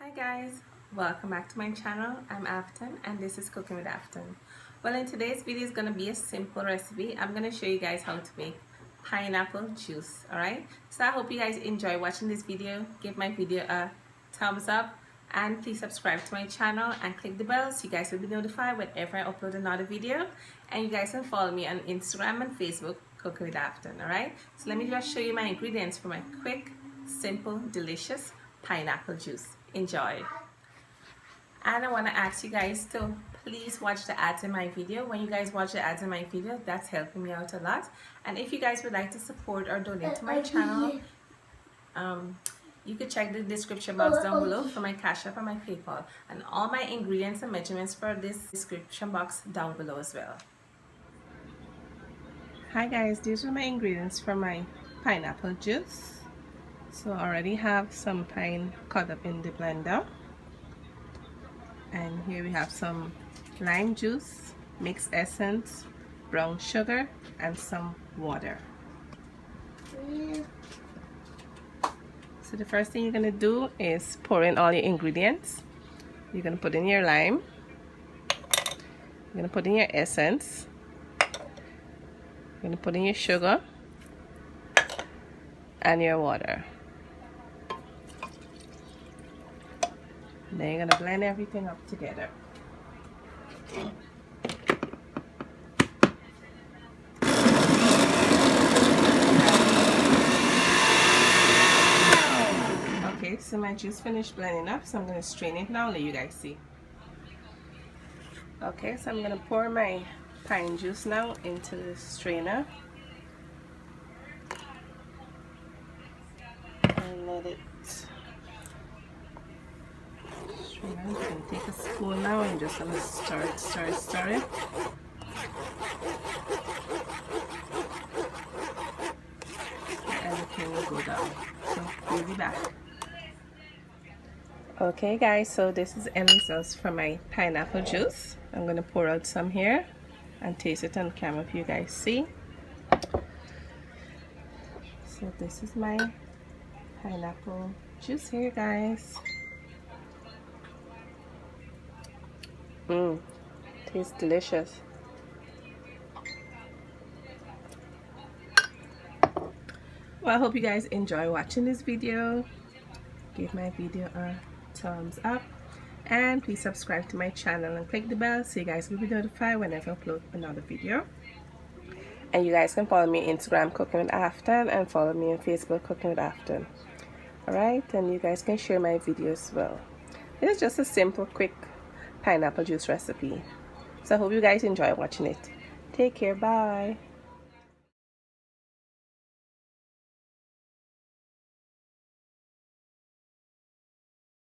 Hi guys, welcome back to my channel. I'm Afton and this is Cooking with Afton. Well, in today's video is going to be a simple recipe. I'm going to show you guys how to make pineapple juice. Alright, so I hope you guys enjoy watching this video. Give my video a thumbs up and please subscribe to my channel and click the bell so you guys will be notified whenever I upload another video. And you guys can follow me on Instagram and Facebook, Cooking with Afton. Alright, so let me just show you my ingredients for my quick, simple, delicious pineapple juice. Enjoy. And I want to ask you guys to please watch the ads in my video. When you guys watch the ads in my video, that's helping me out a lot. And if you guys would like to support or donate to my channel, you could check the description box down below for my Cash App and my PayPal, and all my ingredients and measurements for this description box down below as well. Hi guys, these are my ingredients for my pineapple juice. So I already have some pine cut up in the blender, and here we have some lime juice, mixed essence, brown sugar, and some water. So the first thing you're going to do is pour in all your ingredients. You're going to put in your lime, you're going to put in your essence, you're going to put in your sugar and your water. Then you're going to blend everything up together. Okay, so my juice finished blending up, so I'm going to strain it now and let you guys see. Okay, so I'm going to pour my pine juice now into the strainer and let it. You can take a spoon now and just gonna stir it. Everything will go down. So we'll be back. Okay guys, so this is end results for my pineapple juice. I'm gonna pour out some here and taste it on camera if you guys see. So this is my pineapple juice here, guys. Tastes delicious. Well, I hope you guys enjoy watching this video. Give my video a thumbs up and please subscribe to my channel and click the bell so you guys will be notified whenever I upload another video. And you guys can follow me on Instagram, Cooking with Afton, and follow me on Facebook, Cooking with Afton. Alright, and you guys can share my video as well. This is just a simple, quick pineapple juice recipe. So I hope you guys enjoy watching it. Take care. Bye.